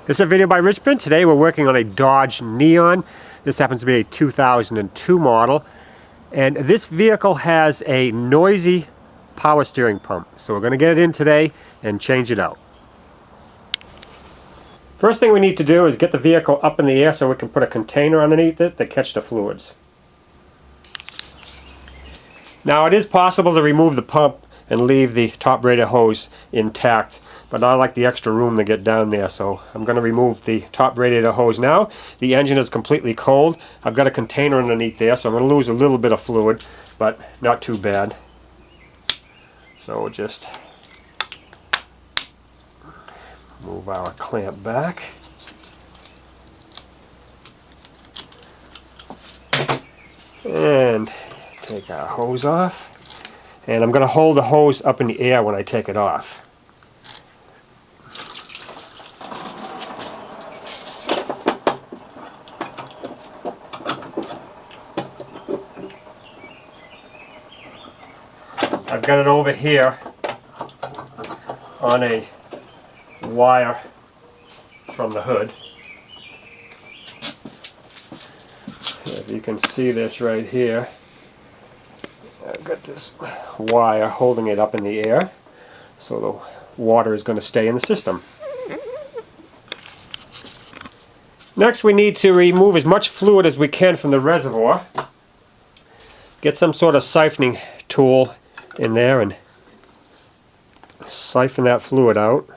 This is a video by Richmond. Today we're working on a Dodge Neon. This happens to be a 2002 model. And this vehicle has a noisy power steering pump. So we're going to get it in today and change it out. First thing we need to do is get the vehicle up in the air so we can put a container underneath it that catch the fluids. Now it is possible to remove the pump and leave the top radiator hose intact, but I like the extra room to get down there, so I'm going to remove the top radiator hose now. The engine is completely cold. I've got a container underneath there, so I'm going to lose a little bit of fluid, but not too bad. So we'll just move our clamp back. And take our hose off. And I'm going to hold the hose up in the air when I take it off. I've got it over here on a wire from the hood. If you can see this right here, I've got this wire holding it up in the air, so the water is going to stay in the system. Next, we need to remove as much fluid as we can from the reservoir. Get some sort of siphoning tool in there and siphon that fluid out.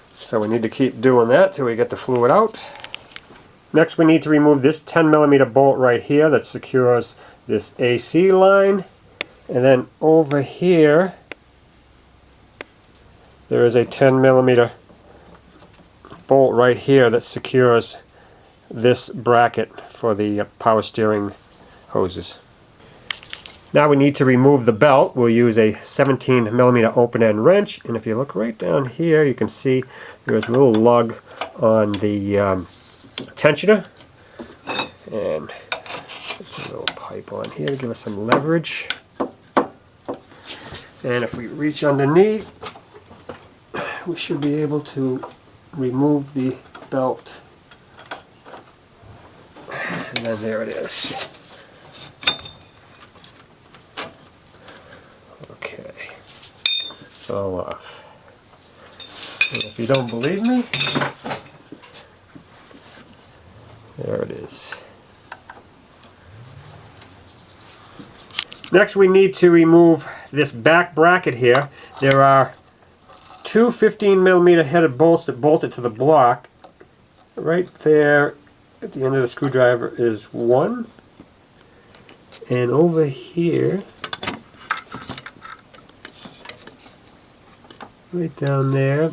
So we need to keep doing that till we get the fluid out. Next we need to remove this 10mm bolt right here that secures this AC line. And then over here there is a 10mm bolt right here that secures this bracket for the power steering hoses. Now we need to remove the belt. We'll use a 17mm open-end wrench, and if you look right down here you can see there's a little lug on the tensioner, and there's a little pipe on here to give us some leverage. And if we reach underneath, we should be able to remove the belt, and then there it is. Okay, it's all off. And if you don't believe me, there it is. Next we need to remove this back bracket here. There are two 15mm headed bolts that bolt it to the block. Right there at the end of the screwdriver is one. And over here, right down there,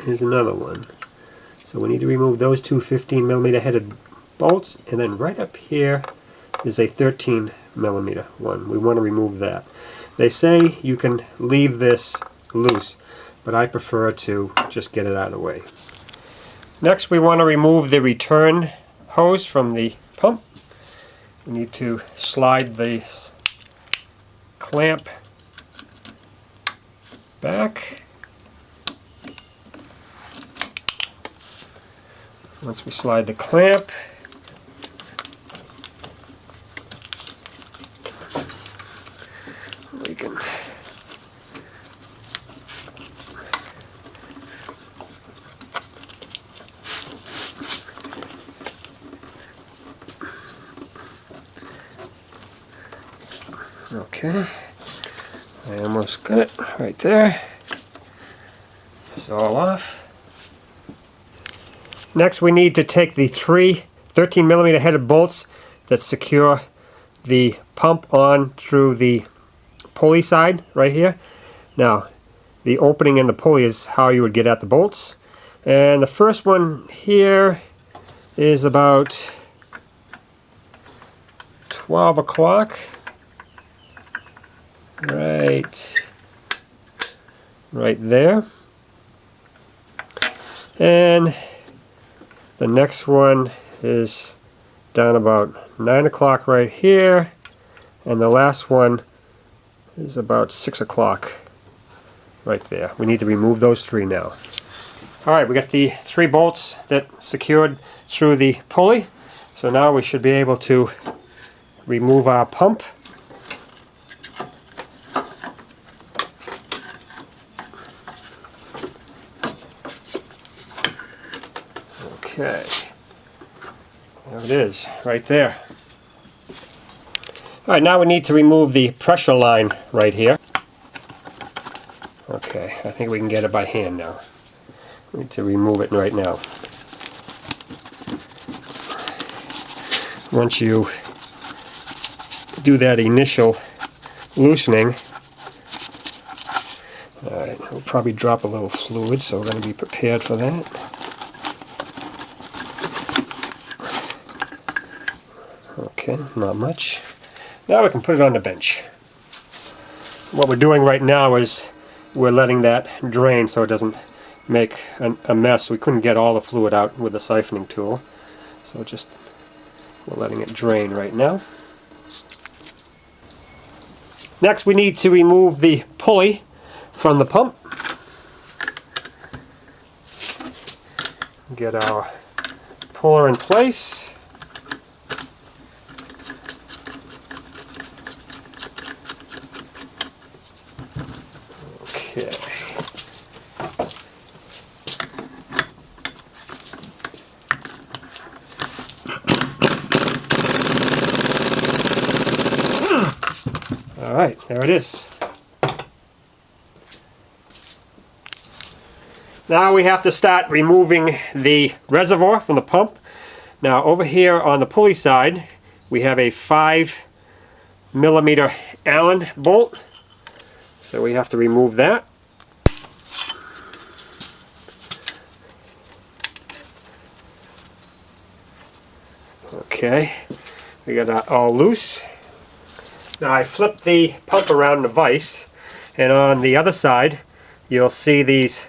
is another one. So we need to remove those two 15mm headed bolts, and then right up here is a 13mm one. We want to remove that. They say you can leave this loose, but I prefer to just get it out of the way. Next we want to remove the return hose from the pump. We need to slide the clamp back. Once we slide the clamp, we can okay, I almost got it right there. It's all off. Next we need to take the three 13mm headed bolts that secure the pump on through the pulley side right here. Now the opening in the pulley is how you would get at the bolts. And the first one here is about 12 o'clock. Right there. And the next one is down about 9 o'clock right here, and the last one is about 6 o'clock right there. We need to remove those 3 now. Alright, we got the 3 bolts that secured through the pulley, so now we should be able to remove our pump. Okay, there it is, right there. Alright, now we need to remove the pressure line right here. Okay, I think we can get it by hand now. We need to remove it right now. Once you do that initial loosening, alright, we'll probably drop a little fluid, so we're going to be prepared for that. Okay, not much. Now we can put it on the bench. What we're doing right now is we're letting that drain so it doesn't make a mess. We couldn't get all the fluid out with the siphoning tool, so just we're letting it drain right now. Next we need to remove the pulley from the pump. Get our puller in place. Okay. Alright, there it is. Now we have to start removing the reservoir from the pump. Now over here on the pulley side we have a 5mm Allen bolt. So we have to remove that. Okay, we got that all loose. Now I flipped the pump around the vise, and on the other side you'll see these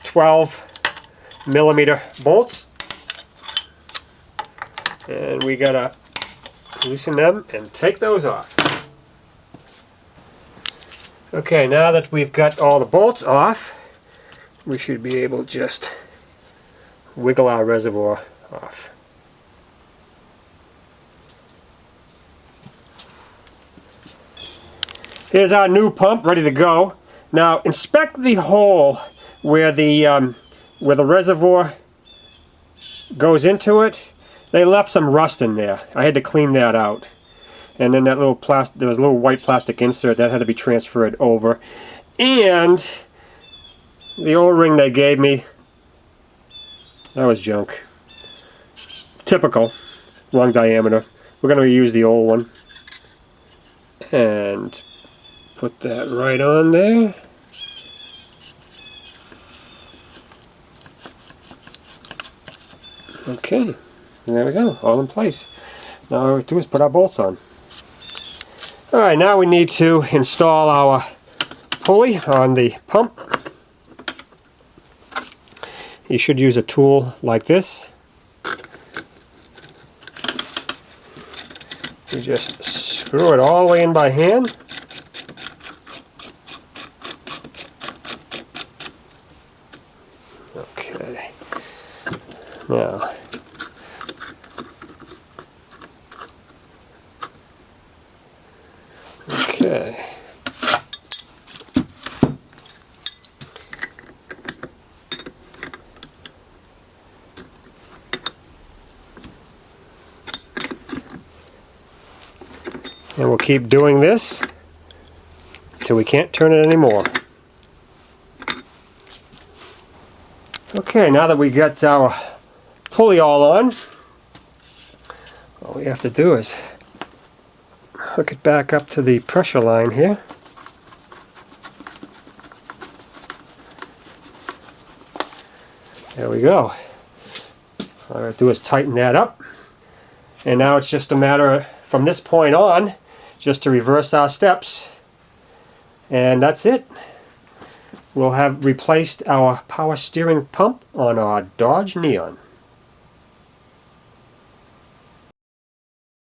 12mm bolts, and we gotta loosen them and take those off. Okay, now that we've got all the bolts off, we should be able to just wiggle our reservoir off. Here's our new pump ready to go. Now inspect the hole where the reservoir goes into it. They left some rust in there. I had to clean that out. And then that little there was a little white plastic insert that had to be transferred over. And the O-ring they gave me, that was junk. Typical, wrong diameter. We're going to use the old one. And put that right on there. Okay, there we go, all in place. Now all we have to do is put our bolts on. Alright, now we need to install our pulley on the pump. You should use a tool like this. You just screw it all the way in by hand. Okay. Now, okay. And we'll keep doing this till we can't turn it anymore. Okay, now that we got our pulley all on, all we have to do is hook it back up to the pressure line here. There we go. All I have to do is tighten that up. And now it's just a matter of, from this point on, just to reverse our steps. And that's it. We'll have replaced our power steering pump on our Dodge Neon.